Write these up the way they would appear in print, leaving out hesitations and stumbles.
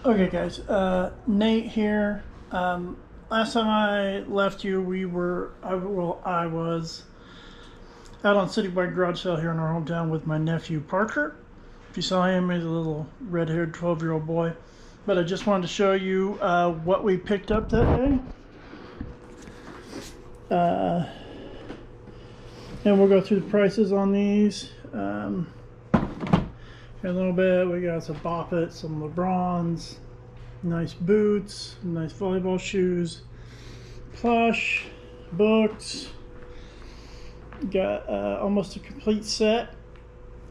Okay, guys. Nate here. Last time I left you, I was out on Citywide Garage Sale here in our hometown with my nephew Parker. If you saw him, he's a little red-haired 12-year-old boy. But I just wanted to show you what we picked up that day. And we'll go through the prices on these. A little bit. We got some Boppet, some LeBrons, nice boots, nice volleyball shoes, plush, books. Got almost a complete set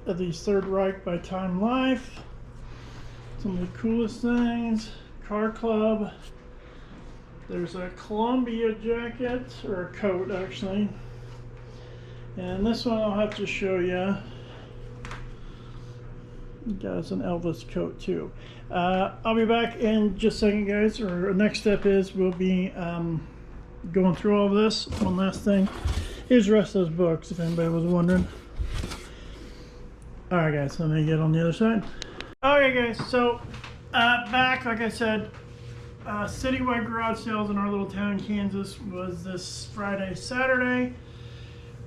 of these Third Reich by Time Life. Some of the coolest things. Car Club. There's a Columbia jacket, or a coat actually. And this one I'll have to show you. Got us an Elvis coat too. I'll be back in just a second, guys. Our next step is we'll be going through all of this. One last thing. Here's the rest of those books, if anybody was wondering. Alright guys, let me get on the other side. Okay guys, so back, like I said, Citywide Garage Sales in our little town, Kansas, was this Friday, Saturday.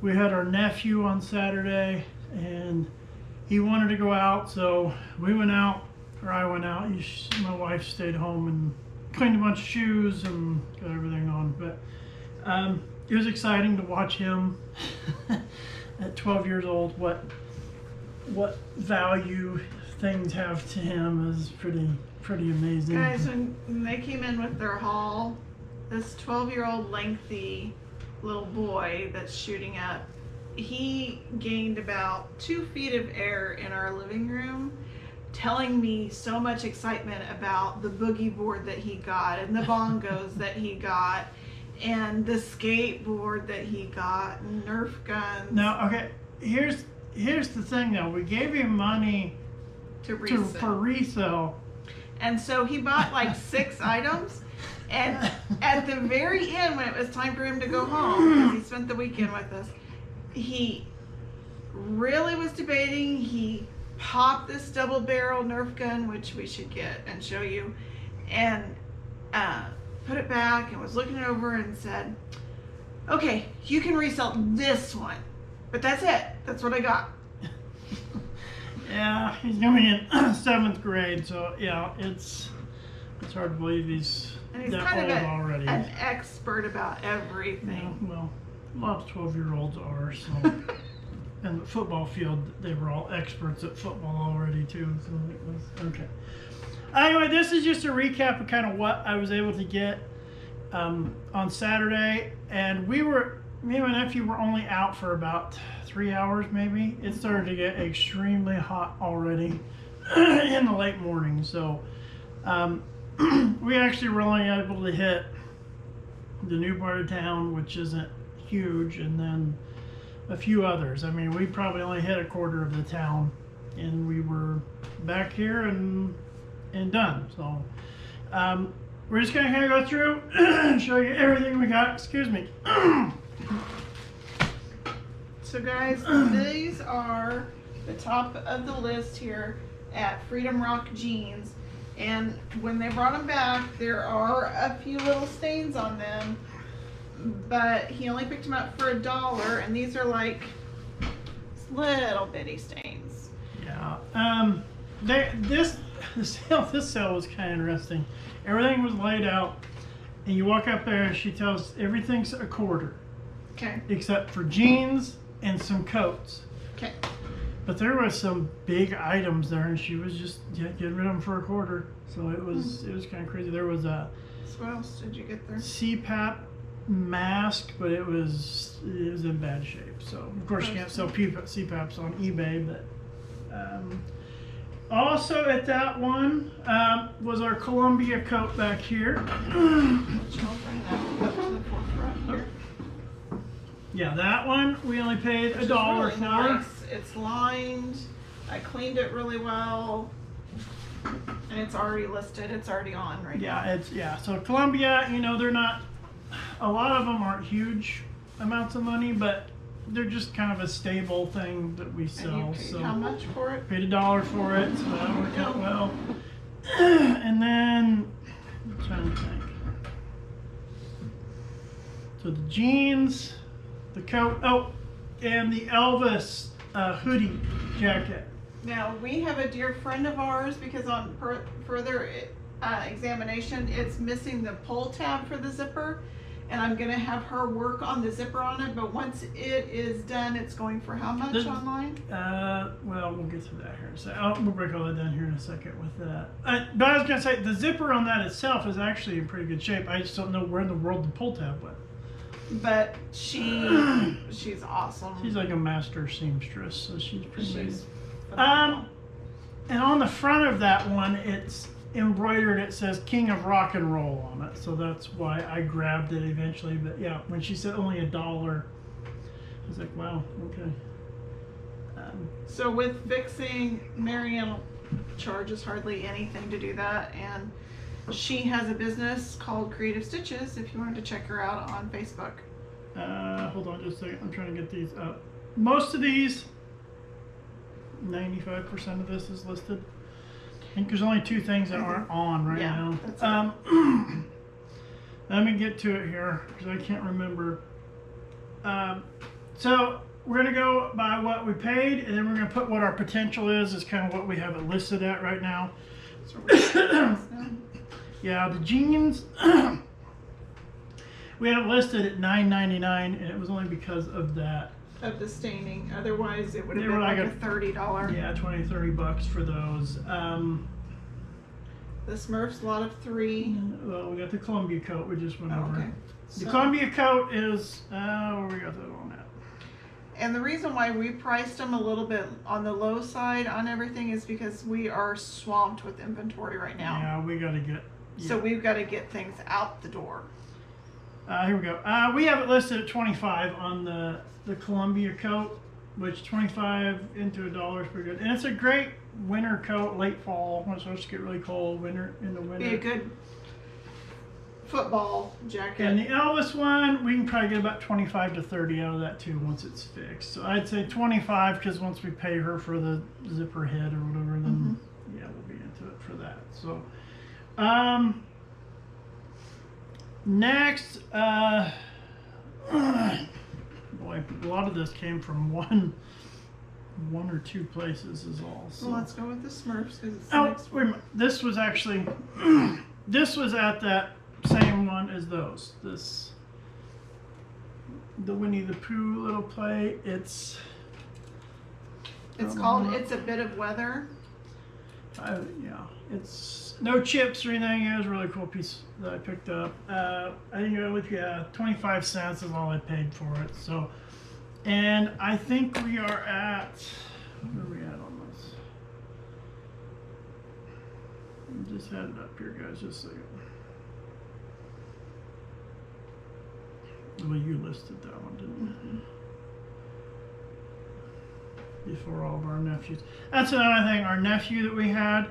We had our nephew on Saturday, and he wanted to go out, so we went out, or I went out. My wife stayed home and cleaned a bunch of shoes and got everything on. But it was exciting to watch him at 12 years old. What value things have to him is pretty amazing. Guys, when they came in with their haul, this 12-year-old lengthy little boy that's shooting up, he gained about 2 feet of air in our living room, telling me so much excitement about the boogie board that he got and the bongos that he got and the skateboard that he got and Nerf guns. Now, okay, here's the thing though. We gave him money for resale. And so he bought like 6 items. And at the very end, when it was time for him to go home, because he spent the weekend with us, he really was debating. He popped this double barrel Nerf gun, which we should get and show you, and put it back and was looking it over and said, okay, you can resell this one, but that's it. That's what I got. Yeah, he's going in 7th grade, so yeah, it's hard to believe he's that kind old of already. An expert about everything. Yeah, well, a lot of 12-year-olds are, so. And the football field, they were all experts at football already too, so it was okay. Anyway, this is just a recap of kind of what I was able to get on Saturday, and me and my nephew were only out for about 3 hours maybe. It started to get extremely hot already in the late morning, so we actually were only able to hit the new part of town, which isn't huge, and then a few others. I mean, we probably only hit a quarter of the town, and we were back here and done. So we're just gonna kind of go through and show you everything we got. Excuse me. So guys, these are the top of the list here at Freedom Rock Jeans, and when they brought them back, there are a few little stains on them, but he only picked them up for $1, and these are like little bitty stains. Yeah. This sale was kind of interesting. Everything was laid out, and you walk up there, and she tells everything's a quarter. Okay. Except for jeans and some coats. Okay. But there was some big items there, and she was just getting rid of them for a quarter. So it was kind of crazy. There was a So what else did you get there? CPAP mask, but it was in bad shape. So of course you can't sell CPAPs on eBay, but also at that one was our Columbia coat back here. Yeah, that one we only paid $1 really for. Nice. It's lined. I cleaned it really well, and it's already listed. It's already on right now. So Columbia, you know, they're not. A lot of them aren't huge amounts of money, but they're just kind of a stable thing that we sell. And you paid how much for it? Paid $1 for it, so that worked out well. And And then, I'm trying to think. So the jeans, the coat, oh, and the Elvis hoodie jacket. Now, we have a dear friend of ours, because on further examination, it's missing the pull tab for the zipper. And I'm going to have her work on the zipper on it. But once it is done, it's going for how much online? Well, we'll get to that here in a second. We'll break all that down here in a second with that. But I was going to say, the zipper on that itself is actually in pretty good shape. I just don't know where in the world the pull tab went. But she's awesome. She's like a master seamstress, so she's pretty good. Phenomenal. And on the front of that one, it's embroidered. It says King of Rock and Roll on it, so that's why I grabbed it eventually. But yeah, when she said only $1, I was like, wow, okay. So with fixing, Marianne charges hardly anything to do that, and she has a business called Creative Stitches if you wanted to check her out on Facebook. Hold on just a second. I'm trying to get these up. Most of these, 95% of this is listed. I think there's only 2 things that aren't on right now. That's Let me get to it here because I can't remember. So we're going to go by what we paid, and then we're going to put what our potential is kind of what we have it listed at right now. Yeah, the jeans, we have it listed at $9.99, and it was only because of that. Of the staining. Otherwise, it would have They been were like like a $30. Yeah, $20-$30 for those. The Smurfs, a lot of 3. Well, we got the Columbia coat we just went over. Okay. The Columbia coat is, where we got that on that? And the reason why we priced them a little bit on the low side on everything is because we are swamped with inventory right now. Yeah, we got to get. Yeah. So we've got to get things out the door. Here we go. We have it listed at $25 on the Columbia coat, which 25 into $1 is pretty good. And it's a great winter coat, late fall when it starts to get really cold. In the winter. Be a good football jacket. And the Elvis one, we can probably get about 25 to 30 out of that too once it's fixed. So I'd say 25 because once we pay her for the zipper head or whatever, then yeah, we'll be into it for that. So, next, boy, a lot of this came from one or 2 places is all. So well, let's go with the Smurfs because it's the oh, next wait a one. minute. This was actually, this was at that same one as those. The Winnie the Pooh little play. It's called It's a Bit of Weather. Yeah, it's no chips or anything. It was a really cool piece that I picked up. I think it was 25 cents is all I paid for it. So, and I think we are at, where are we at on this? I just had it up here, guys, just a second. Well, you listed that one, didn't you? Before all of our nephews. That's another thing. Our nephew that we had,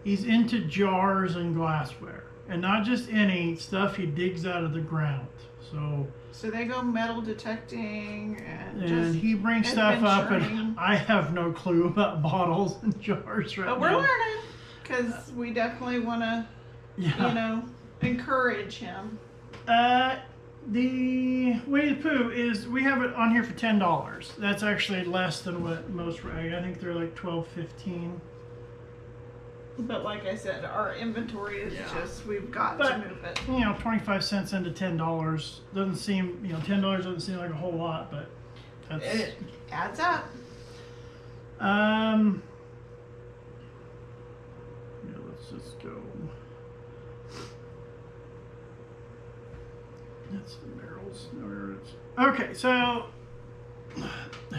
he's into jars and glassware. And not just any stuff he digs out of the ground. So they go metal detecting and just he brings stuff up, adventuring. and I have no clue about bottles and jars right But now. we're learning because we definitely want to, encourage him. The Winnie the Pooh we have it on here for $10. That's actually less than what most I think they're like $12.15. But like I said, our inventory is just, we've got But, to move it. 25 cents into $10 doesn't seem, $10 doesn't seem like a whole lot, but that's. It adds up. Let's just go. That's the barrels. Okay, so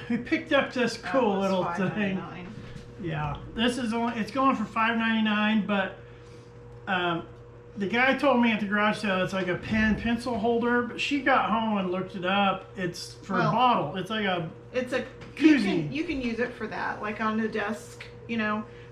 we picked up this cool little thing. $5.99. Yeah, this is it's going for $5.99, but the guy told me at the garage sale it's like a pencil holder, but she got home and looked it up. It's for a bottle. It's like it's a koozie. You can use it for that, like on the desk,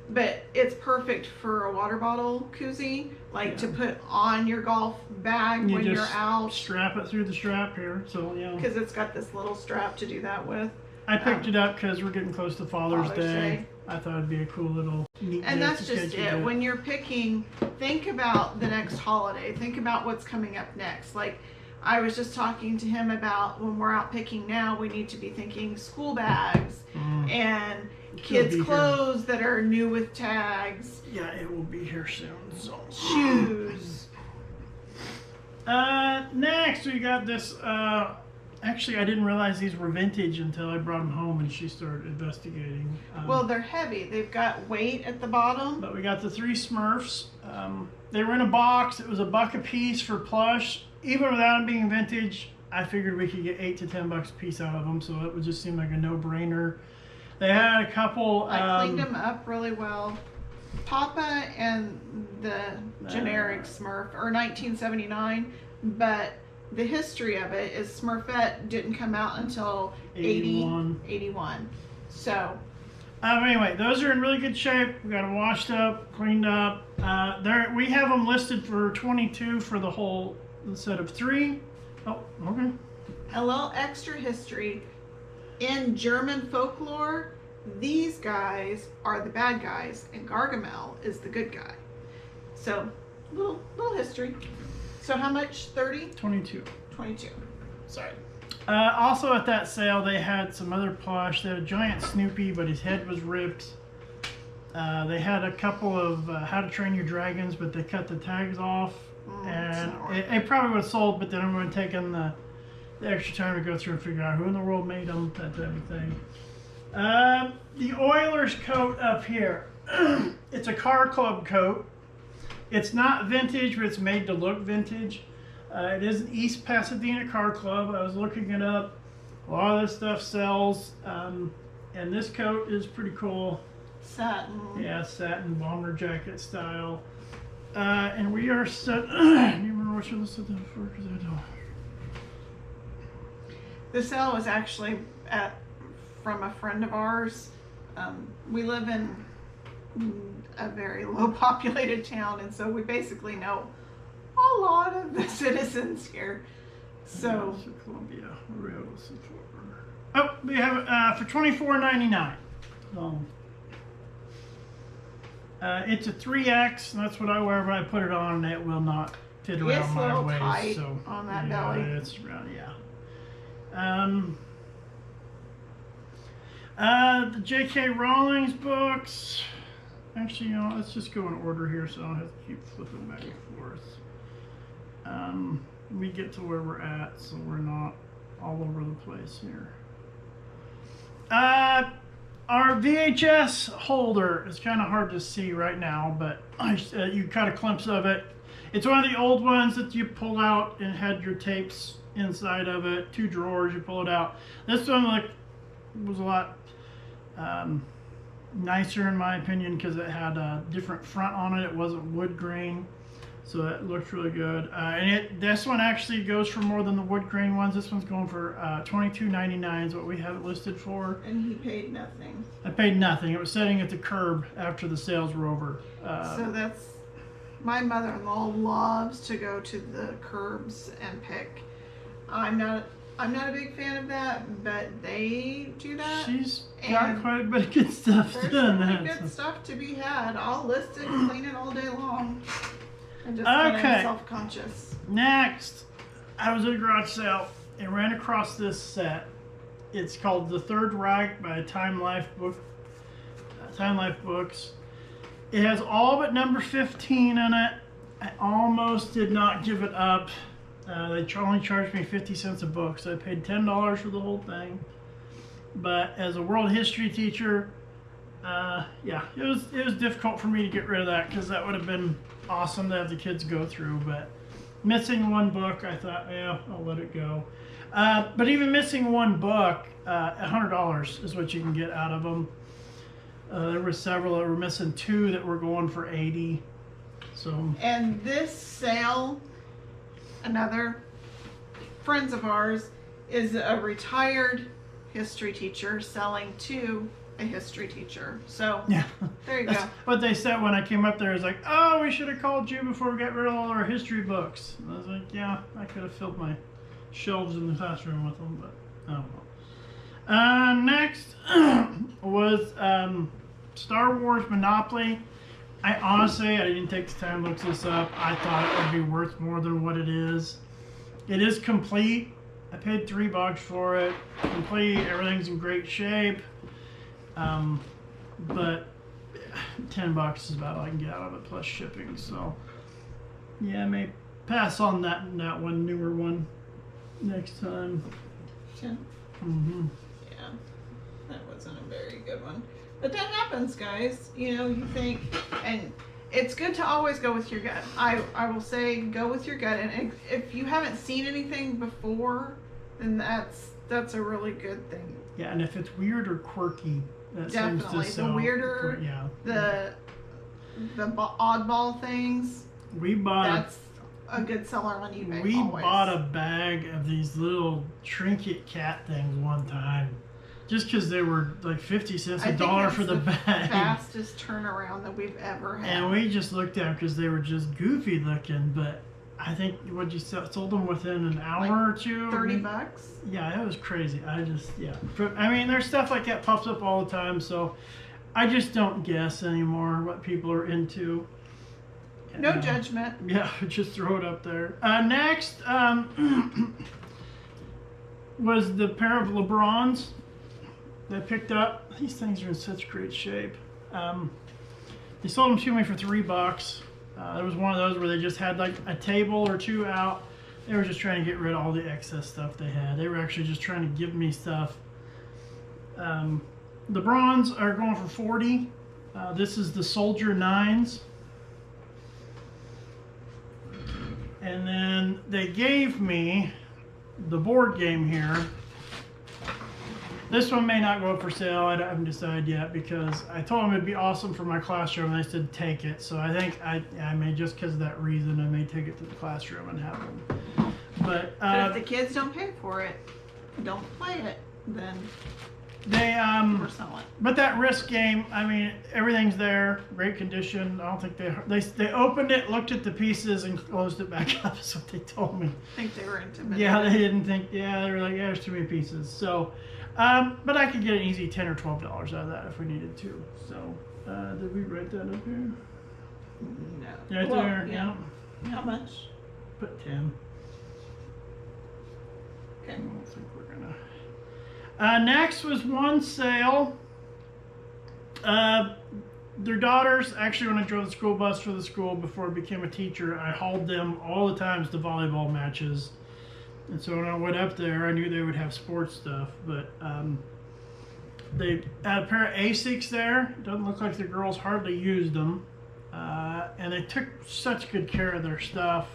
but it's perfect for a water bottle koozie, like to put on your golf bag when you're out. Strap it through the strap here, so because it's got this little strap to do that with. I picked it up because we're getting close to Father's Day. I thought it'd be a cool little neat. And that's just it. When you're picking think about the next holiday. Think about what's coming up next. Like, I was just talking to him about when we're out picking now, we need to be thinking school bags and kids' clothes that are new with tags. Yeah, it will be here soon. So. Shoes. Next we got this. Actually, I didn't realize these were vintage until I brought them home and she started investigating. Well, they're heavy. They've got weight at the bottom. But we got the 3 Smurfs. They were in a box. It was $1 a piece for plush. Even without them being vintage, I figured we could get $8 to $10 a piece out of them, so it would just seem like a no-brainer. They had a couple. I cleaned them up really well. Papa and the generic Smurf are 1979, but the history of it is Smurfette didn't come out until 81. So. Anyway, those are in really good shape. We got them washed up, cleaned up. We have them listed for $22 for the whole set of 3. Oh, okay. A little extra history. In German folklore, these guys are the bad guys, and Gargamel is the good guy. So, little history. So how much? 30? 22. 22. Sorry. Also at that sale, they had some other plush. They had a giant Snoopy, but his head was ripped. They had a couple of How to Train Your Dragons, but they cut the tags off. And it probably would have sold, but then I'm going to take in the extra time to go through and figure out who in the world made them, that type of thing. The Oilers coat up here. It's a car club coat. It's not vintage, but it's made to look vintage. It is an East Pasadena car club. I was looking it up. A lot of this stuff sells. And this coat is pretty cool. Satin. Yeah, satin bomber jacket style. And we are set. Do you remember what you listed that for? Because I don't. The sale was actually from a friend of ours. We live in a very low populated town, and so we basically know a lot of the citizens here. So Columbia Rail Support. Oh, we have it for $24.99. It's a 3X, and that's what I wear, but I put it on and it will not fit around it's my a little waist. tight So on that belly. It's around, the J.K. Rowling's books. Actually, let's just go in order here so I don't have to keep flipping back and forth. We get to where we're at, so we're not all over the place here. Our VHS holder is kind of hard to see right now, but you got a glimpse of it. It's one of the old ones that you pull out and had your tapes inside of it. 2 drawers, you pull it out. This one was a lot nicer in my opinion because it had a different front on it. It wasn't wood grain, so it looked really good. And this one actually goes for more than the wood grain ones. This one's going for $22.99 is what we have it listed for. And he paid nothing. I paid nothing. It was sitting at the curb after the sales were over. So that's, my mother-in-law loves to go to the curbs and pick. I'm not a big fan of that, but they do that. She's got quite a bit of good stuff There's doing some that. good stuff to be had. I'll list it and clean it all day long. I'm just kind of self-conscious. Next, I was at a garage sale and ran across this set. It's called The Third Reich by Time Life Books. It has all but number 15 in it. I almost did not give it up. They only charged me 50 cents a book, so I paid $10 for the whole thing. But as a world history teacher, yeah, it was difficult for me to get rid of that because that would have been awesome to have the kids go through. But missing one book, I thought, yeah, I'll let it go. But even missing one book, $100 is what you can get out of them. There were several that were missing 2 that were going for $80. So. And this sale, another friends of ours, is a retired history teacher selling to a history teacher. So yeah, there you go. What they said when I came up there is like, oh, we should have called you before we got rid of all our history books. And I was like, yeah, I could have filled my shelves in the classroom with them, but oh well. Next was Star Wars Monopoly. I honestly, I didn't take the time to look this up. I thought it would be worth more than what it is. It is complete. I paid $3 for it. Complete. Everything's in great shape. But $10 is about all I can get out of it plus shipping. So yeah, I may pass on that one newer one next time. Yeah. Mm-hmm. Yeah, that wasn't a very good one. But that happens, guys. You know, you think, and it's good to always go with your gut. I will say go with your gut, and if you haven't seen anything before, then that's a really good thing. Yeah, and if it's weird or quirky, that Definitely. seems to sell. The weirder, yeah. the oddball things, We bought that's a good seller on eBay. We always. bought a bag of these little trinket cat things one time, just because they were like 50 cents, $1 for the bag. Fastest turnaround that we've ever had. And we just looked at them because they were just goofy looking. But I think sold them within an hour or two. $30. Yeah, it was crazy. I mean, there's stuff like that pops up all the time, so I just don't guess anymore what people are into. No judgment. Yeah, just throw it up there. Next was the pair of LeBrons that I picked up. These things are in such great shape. They sold them to me for $3. There was one of those where they just had like a table or two out. They were just trying to get rid of all the excess stuff they had. They were actually just trying to give me stuff. The bronze are going for $40. This is the Soldier 9s. And then they gave me the board game here. This one may not go up for sale. I haven't decided yet because I told them it'd be awesome for my classroom and they said take it. So I think I may, just because of that reason, I may take it to the classroom and have them. But if the kids don't pay for it, don't play it, then we're selling. But that Risk game, I mean, everything's there, great condition. I don't think they opened it, looked at the pieces, and closed it back up. Is what they told me. I think they were intimidated. Yeah, they didn't think. Yeah, they were like, yeah, there's too many pieces. So, but I could get an easy $10 or $12 out of that if we needed to. So, did we write that up here? No. Right there. Yeah. How much? Put 10. Okay. I don't think we're gonna. Next was one sale. Their daughters, actually when I drove the school bus for the school before I became a teacher, I hauled them all the times to volleyball matches. And so when I went up there, I knew they would have sports stuff. But they had a pair of Asics there. Doesn't look like the girls hardly used them. And they took such good care of their stuff.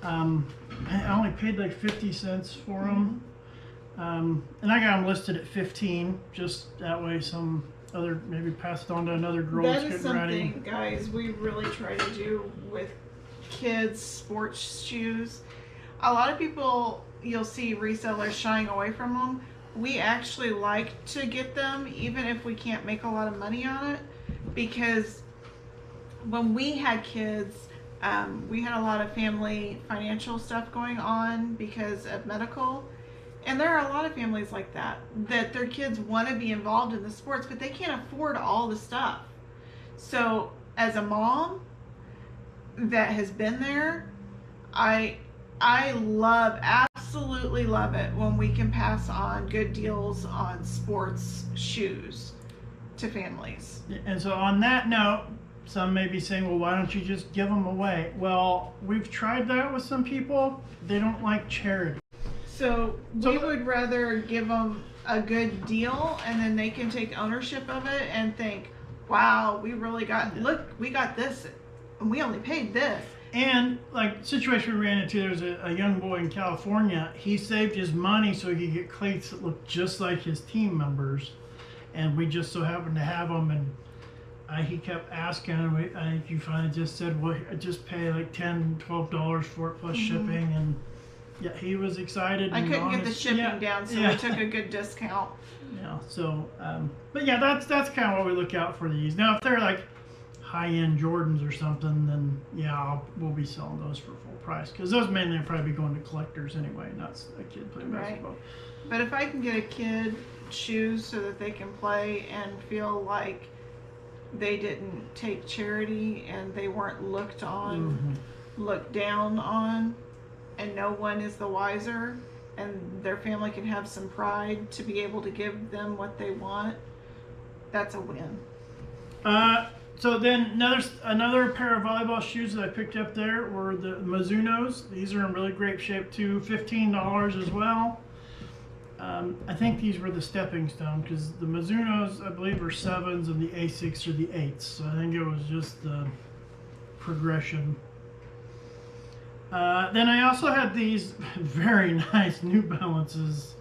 I only paid like 50 cents for them. And I got them listed at 15, just that way some other, maybe pass it on to another girl that's That is getting ready. something, guys, we really try to do with kids' sports shoes. A lot of people, you'll see resellers shying away from them. We actually like to get them, even if we can't make a lot of money on it, because when we had kids, we had a lot of family financial stuff going on because of medical. And there are a lot of families like that their kids want to be involved in the sports, but they can't afford all the stuff. So as a mom that has been there, I absolutely love it when we can pass on good deals on sports shoes to families. And so on that note, some may be saying, well, why don't you just give them away? Well, we've tried that with some people. They don't like charity. So we would rather give them a good deal, and then they can take ownership of it and think, wow, we really got, look, we got this, and we only paid this. And like situation we ran into, there's a young boy in California. He saved his money so he could get cleats that looked just like his team members, and we just so happened to have them. And he kept asking, and I think you finally just said, well, just pay like $10, $12 for it plus shipping, and yeah, he was excited. I couldn't get the shipping down, so we took a good discount. Yeah, so, but yeah, that's kind of what we look out for these. Now, if they're like high-end Jordans or something, then yeah, we'll be selling those for full price, because those mainly will probably be going to collectors anyway, not a kid playing basketball. But if I can get a kid shoes so that they can play and feel like they didn't take charity and they weren't looked Mm-hmm. down on, and no one is the wiser, and their family can have some pride to be able to give them what they want, that's a win. So then another pair of volleyball shoes that I picked up there were the Mizunos. These are in really great shape too, $15 as well. I think these were the stepping stone because the Mizunos I believe are 7s and the Asics are the 8s. So I think it was just the progression. Then I also had these very nice New Balances.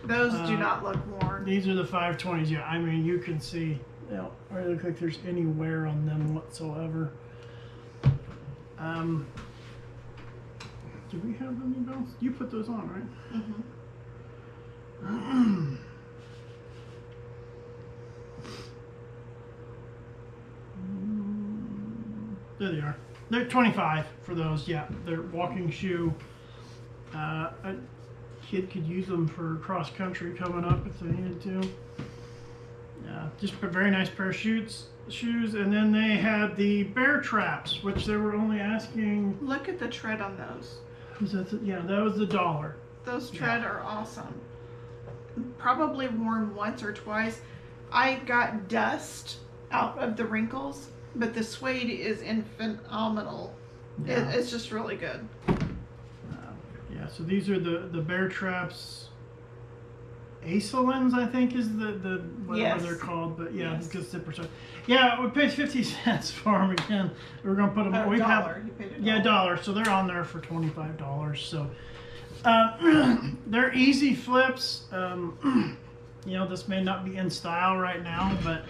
Those do not look worn. These are the 520s. Yeah, I mean you can see. They don't really look like there's any wear on them whatsoever. Do we have the New Balance? You put those on, right? Mm-hmm. There they are. They're 25 for those. Yeah, they're walking shoe. A kid could use them for cross country coming up if they needed to. Just a very nice pair of shoes. And then they had the bear traps, which they were only asking. Look at the tread on those. Was that yeah, that was $1. Those tread are awesome. Probably worn once or twice. I got dust out of the wrinkles, but the suede is phenomenal. Yeah. It's just really good. Yeah, so these are the bear traps. Acelins, I think, is the whatever Yes. they're called, but yeah, Yes. good zipper. So, yeah, we paid 50 cents for them again. We're gonna put them. A We dollar. have You paid yeah, $1. So they're on there for $25. So they're easy flips. You know, this may not be in style right now, but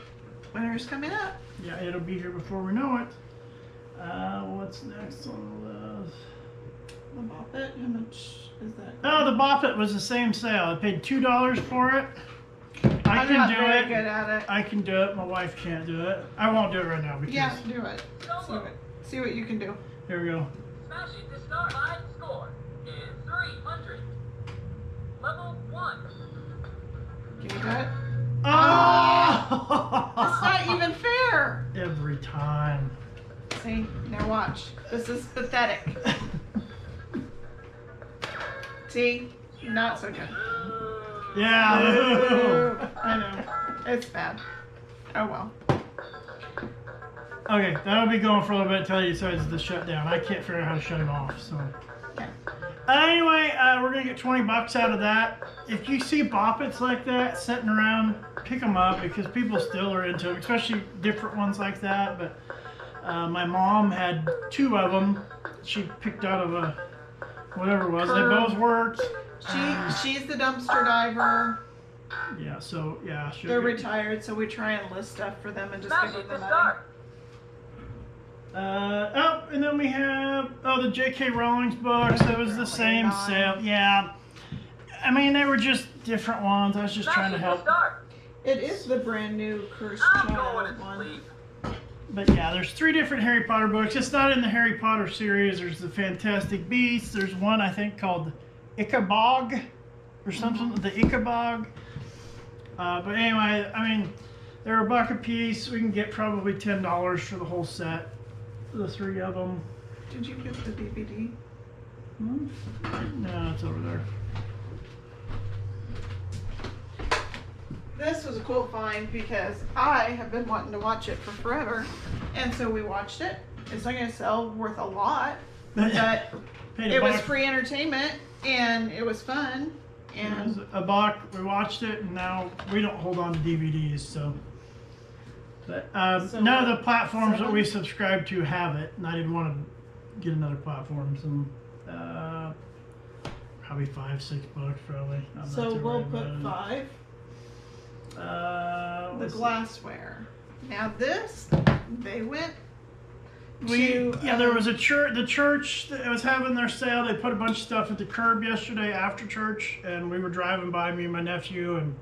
Winter's coming up. yeah, it'll be here before we know it. What's next on the list? The Moppet, how much is that? Oh, the Boppet was the same sale. I paid $2 for it. I I'm can not do very it. good at it. I can do it. My wife can't do it. I won't do it right now because Yeah, do it. See what you can do. here we go. Smashing to start. My score is 300. Level 1. Can you do it? Oh! It's not even fair. Every time. See, now watch. This is pathetic. See, not so good. Yeah. I know. It's bad. Oh well. Okay, that'll be going for a little bit until he decides to shut down. I can't figure out how to shut him off. So. Okay. Anyway, we're gonna get $20 out of that. If you see Boppets like that sitting around, pick them up because people still are into them, especially different ones like that. But my mom had 2 of them. She picked out of a whatever it was. They both worked. She's the dumpster diver. Yeah. So yeah. They're retired, so we try and list stuff for them and just give Smashing them the to money. start. And then we have the J.K. Rowling's books. That was the same sale. Yeah. I mean, they were just different ones. I was just trying to Smashing help. start. It is the brand new Cursed I'm going Child to one. sleep. But yeah, there's 3 different Harry Potter books. It's not in the Harry Potter series. There's the Fantastic Beasts. There's one I think called Ichabog or something. The Ichabog. But anyway, I mean, they're $1 a piece. We can get probably $10 for the whole set. The 3 of them. Did you get the DVD? No, it's over there. This was a cool find because I have been wanting to watch it for forever, and so we watched it. It's not going to sell worth a lot, but Paid it was $1. free entertainment and it was fun. It was And $1. We watched it, and now we don't hold on to DVDs, so. But So none of what, the platforms that 7? we subscribe to have it, and I didn't want to get another platform. So probably $5-6 probably. I'm not so too we'll worried put about 5. it. The Let's see. glassware. Now this, they went Yeah, to there was a church. The church that was having their sale. They put a bunch of stuff at the curb yesterday after church, and we were driving by, me and my nephew, and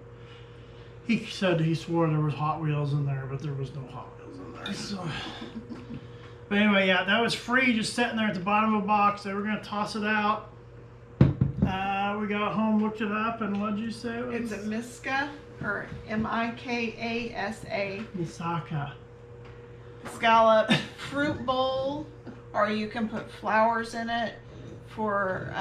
he said he swore there was Hot Wheels in there, but there was no Hot Wheels in there. So, but anyway, yeah, that was free, just sitting there at the bottom of a box. They were gonna toss it out. We got home, looked it up, and what did you say? It was? It's a Miska or Mikasa. Misaka. scallop fruit bowl, or you can put flowers in it for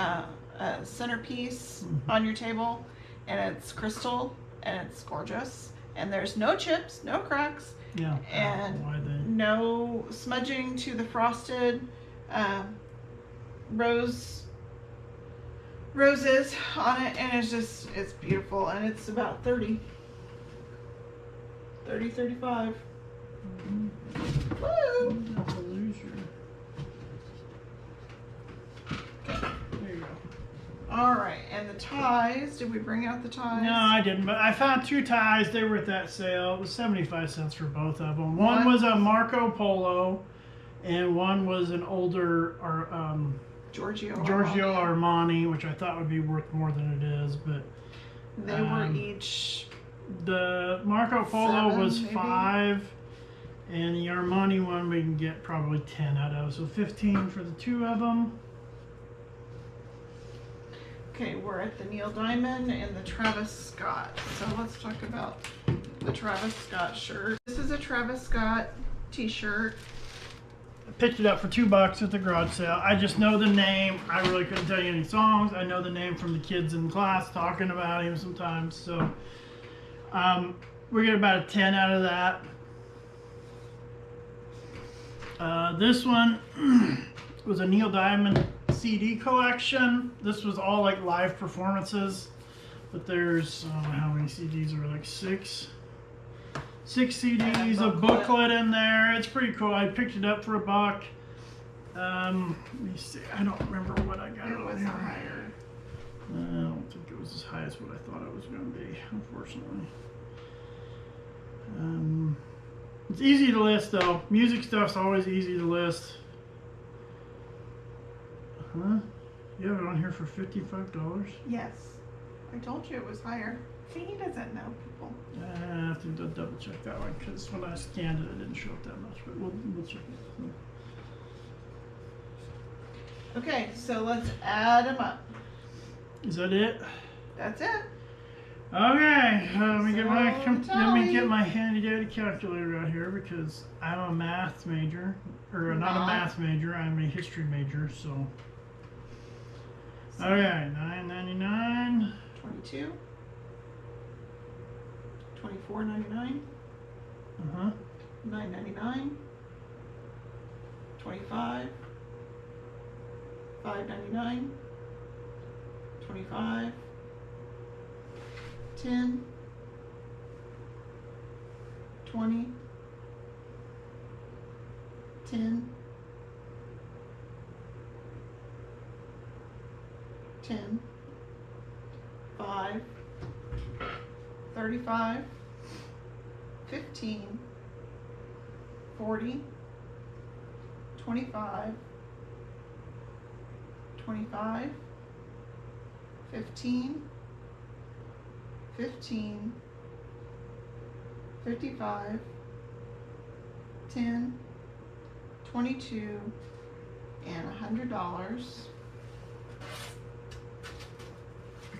a centerpiece on your table, and it's crystal and it's gorgeous, and there's no chips, no cracks, Yeah. and Why they? no smudging to the frosted roses on it, and it's beautiful, and it's about 35. Woo! That's a loser. There you go. All right, and the ties, did we bring out the ties? No, I didn't, but I found 2 ties. They were at that sale. It was 75 cents for both of them. One What? was a Marco Polo, and one was an older Giorgio Armani, which I thought would be worth more than it is. But They were each the Marco Polo 7, was maybe? 5, and the Armani one we can get probably 10 out of. So 15 for the 2 of them. Okay, we're at the Neil Diamond and the Travis Scott. So let's talk about the Travis Scott shirt. This is a Travis Scott t-shirt. I picked it up for $2 at the garage sale. I just know the name. I really couldn't tell you any songs. I know the name from the kids in class talking about him sometimes. So we get about a 10 out of that. This one was a Neil Diamond CD collection. This was all like live performances, but there's I don't know how many CDs are, like 6 CDs, a booklet in there. It's pretty cool. I picked it up for $1. Let me see. I don't remember what I got. It was higher. I don't think it was as high as what I thought it was going to be, unfortunately. It's easy to list though. Music stuff's always easy to list. Huh? You have it on here for $55? Yes. I told you it was higher. See, he doesn't know people. I have to double check that one because when I scanned it, it didn't show up that much. But we'll check it. Okay, so let's add them up. Is that it? That's it. Okay. Let me So, get my handy dandy calculator out here because I'm a math major, or not a math major. I'm a history major. So. Okay, $9.99. 22. $24.99. Uh-huh. $9.99. 25. $5.99. 25. 10. 20. 10. 10. 5. 35. 15. 40. 25. 25. 15. 15. 55. 10. 22. And $100.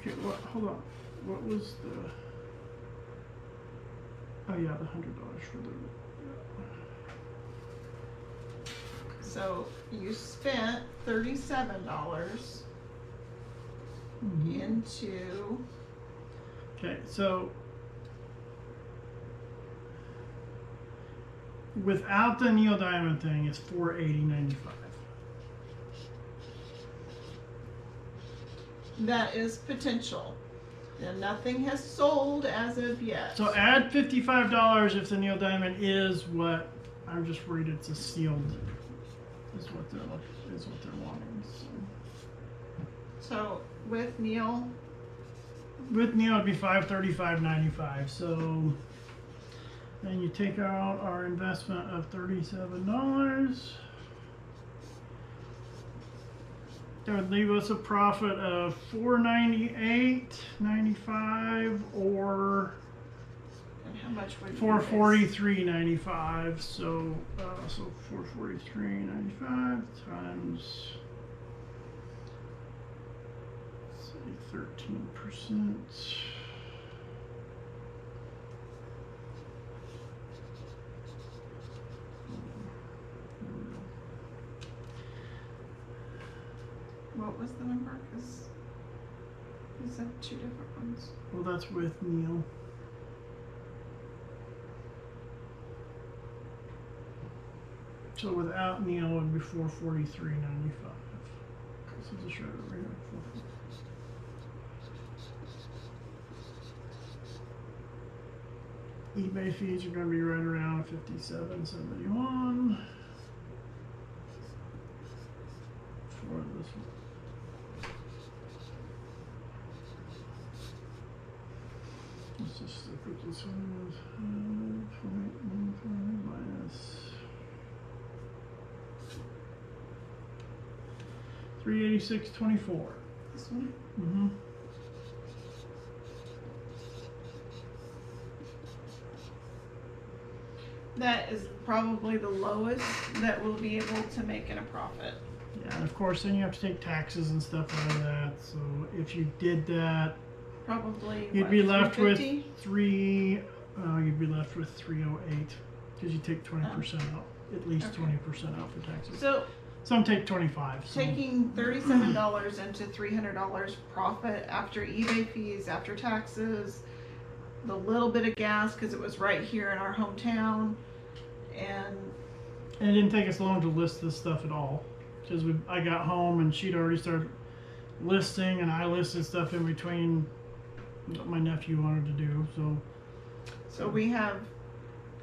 Okay, hold on. What was the? Oh yeah, the $100 for the. So you spent $37 into. Okay, so without the Neil Diamond thing, it's $480.95. That is potential. And nothing has sold as of yet. So add $55 if the Neil Diamond is what I'm just worried it's a sealed. Is what they're wanting. So with Neil, With Neil, it'd be $535.95. So then you take out our investment of $37. That would leave us a profit of $498.95 or and how much would you $443.95. So $443.95 times, say 13%. What was the number? Because he said 2 different ones. Well, that's with Neil. So without Neil, it would be $443.95. This is a shirt over here. eBay fees are going to be right around $57.71 for this one. Let's just look at this one. 0.15 minus 386.24. This one? Mm-hmm. That is probably the lowest that we'll be able to make in a profit. Yeah, and of course, then you have to take taxes and stuff out of that. So if you did that, Probably. you'd what, be left with 350? you'd be left with 308 because you take 20% out, at least Okay. 20% out for taxes. So Some take 25. So. taking $37 into $300 profit after eBay fees, after taxes, the little bit of gas because it was right here in our hometown, and And it didn't take us long to list this stuff at all, because I got home and she'd already started listing, and I listed stuff in between what my nephew wanted to do. so we have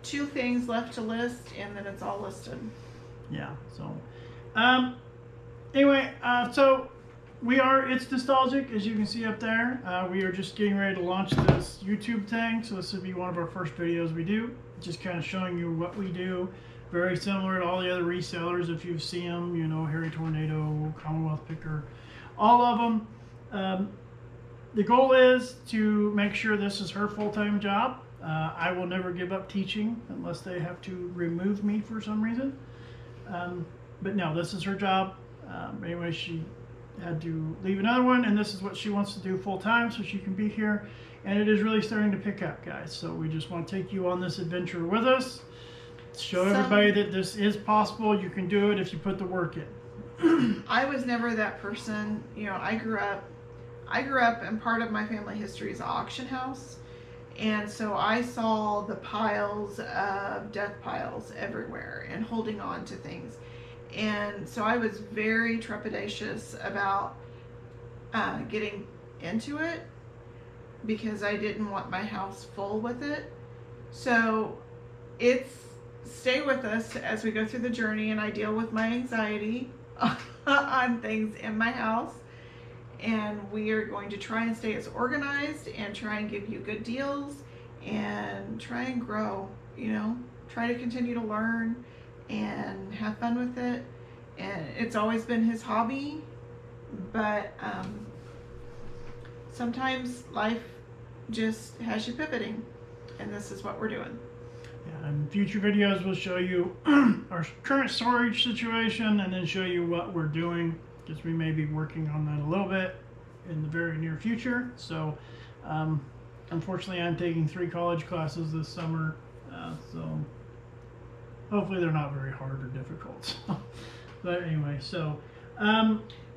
2 things left to list, and then it's all listed. Yeah. So, anyway, so it's nostalgic, as you can see up there. We are just getting ready to launch this YouTube thing, so this would be one of our first videos we do, just kind of showing you what we do. Very similar to all the other resellers, if you've seen them, you know, Harry Tornado, Commonwealth Picker, all of them. The goal is to make sure this is her full-time job. I will never give up teaching unless they have to remove me for some reason. But no, this is her job. Anyway, she had to leave another one, and this is what she wants to do full-time so she can be here. And it is really starting to pick up, guys. So we just want to take you on this adventure with us. Show everybody that this is possible. You can do it if you put the work in. I was never that person. You know, I grew up and part of my family history is an auction house. And so I saw the piles of death piles everywhere and holding on to things. And so I was very trepidatious about getting into it because I didn't want my house full with it. So stay with us as we go through the journey, and I deal with my anxiety on things in my house. And we are going to try and stay as organized and try and give you good deals and try and grow, you know, try to continue to learn and have fun with it. And it's always been his hobby, but sometimes life just has you pivoting, and this is what we're doing. Yeah, and future videos will show you our current storage situation and then show you what we're doing, because we may be working on that a little bit in the very near future. So unfortunately I'm taking 3 college classes this summer, so hopefully they're not very hard or difficult. But anyway, so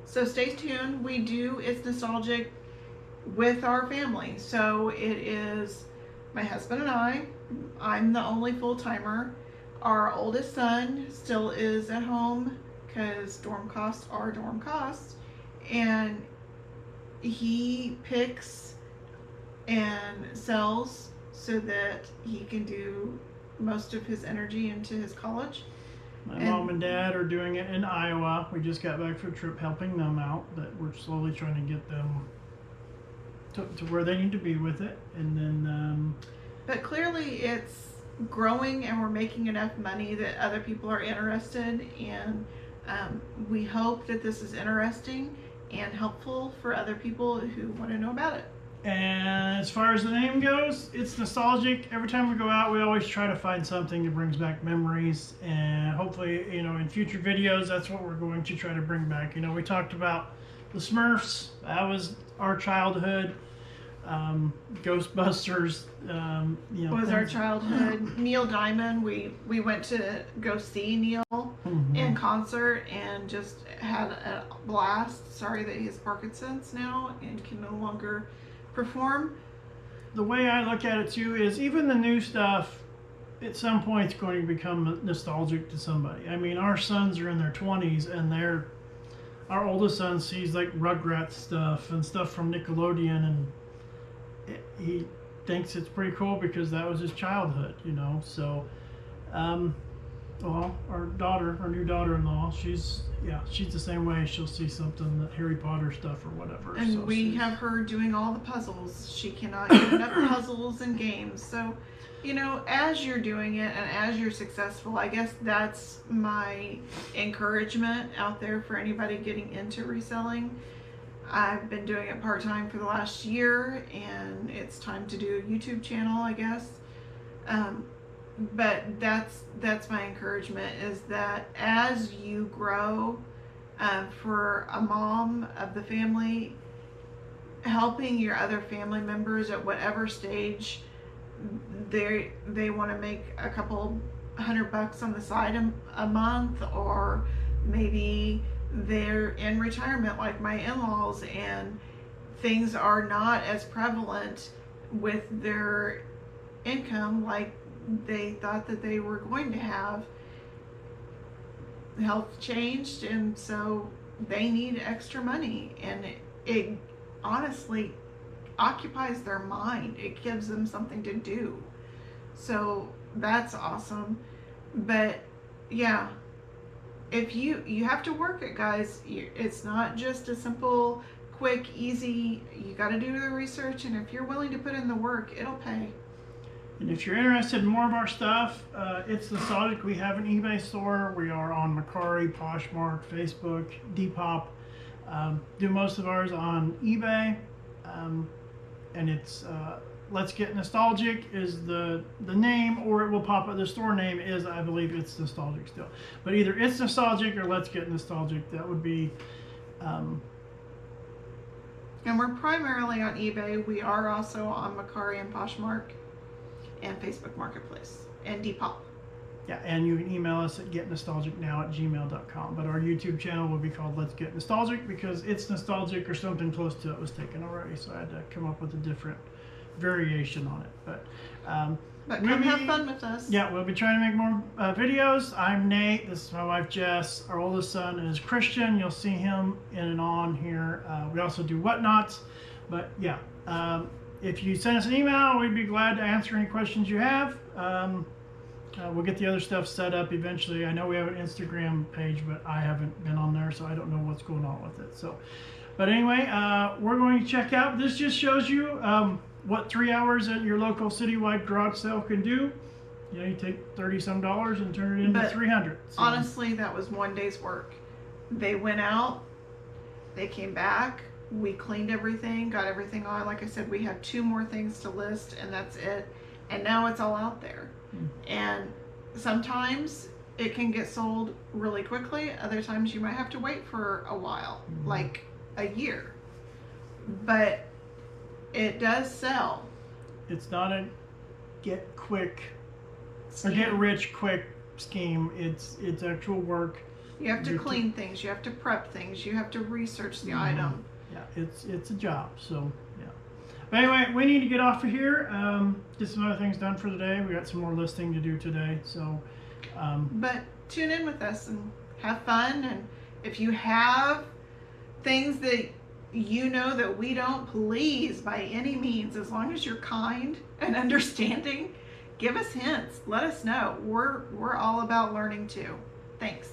stay tuned. It's nostalgic with our family. So it is my husband and I'm the only full-timer. Our oldest son still is at home because dorm costs are dorm costs, and he picks and sells so that he can do most of his energy into his college. My mom and dad are doing it in Iowa. We just got back from a trip helping them out, but we're slowly trying to get them to where they need to be with it. And then but clearly it's growing, and we're making enough money that other people are interested, and we hope that this is interesting and helpful for other people who want to know about it. And as far as the name goes, it's nostalgic. Every time we go out, we always try to find something that brings back memories, and hopefully, you know, in future videos, that's what we're going to try to bring back. You know, we talked about the Smurfs. That was our childhood. Ghostbusters, you know, Was our childhood. Neil Diamond, we went to go see Neil in in concert and just had a blast. Sorry that he has Parkinson's now and can no longer perform. The way I look at it too is even the new stuff at some point it's going to become nostalgic to somebody. I mean, our sons are in their 20s and our oldest son sees like Rugrats stuff and stuff from Nickelodeon, and he thinks it's pretty cool because that was his childhood, you know. So well, our new daughter-in-law, she's the same way. She'll see something, that Harry Potter stuff or whatever. And so we have her doing all the puzzles. She cannot get enough puzzles and games. So, you know, as you're doing it and as you're successful, I guess that's my encouragement out there for anybody getting into reselling. I've been doing it part-time for the last year, and it's time to do a YouTube channel, I guess. But that's my encouragement, is that as you grow, for a mom of the family, helping your other family members at whatever stage they want to make a couple $100 on the side a month, or maybe they're in retirement like my in-laws and things are not as prevalent with their income like they thought that they were going to have. Health changed, and so they need extra money, and it honestly occupies their mind. It gives them something to do. So that's awesome. But yeah, if you have to work it, guys. It's not just a simple, quick, easy. You got to do the research, and if you're willing to put in the work, it'll pay. And if you're interested in more of our stuff, It's Nostalgic. We have an eBay store. We are on Mercari, Poshmark, Facebook, Depop. Do most of ours on eBay. And it's Let's Get Nostalgic is the name, or it will pop up. The store name is, I believe, It's Nostalgic still. But either It's Nostalgic or Let's Get Nostalgic. That would be... And we're primarily on eBay. We are also on Mercari and Poshmark and Facebook Marketplace and Depop. Yeah, and you can email us at getnostalgicnow@gmail.com. But our YouTube channel will be called Let's Get Nostalgic because It's Nostalgic or something close to it was taken already. So I had to come up with a different variation on it. But Come have fun with us. Yeah, we'll be trying to make more videos. I'm Nate. This is my wife Jess. Our oldest son is Christian. You'll see him in and on here. We also do Whatnots. But yeah, if you send us an email, we'd be glad to answer any questions you have. We'll get the other stuff set up eventually. I know we have an Instagram page, but I haven't been on there, so I don't know what's going on with it. So, but anyway, we're going to check out. This just shows you what 3 hours at your local citywide garage sale can do. You know, you take $30-some and turn it into $300. So. Honestly, that was one day's work. They went out, they came back, we cleaned everything, got everything on. Like I said, we have 2 more things to list, and that's it. And now it's all out there. And sometimes it can get sold really quickly. Other times you might have to wait for a while, like a year. But it does sell. It's not a get quick or get rich quick scheme. It's actual work. You have to clean things. You have to prep things. You have to research the item. Yeah, it's a job. So yeah. But anyway, we need to get off of here. Get some other things done for today. We got some more listing to do today. So. But tune in with us and have fun. And if you have things that you know that we don't, please, by any means, as long as you're kind and understanding, give us hints. Let us know. We're all about learning too. Thanks.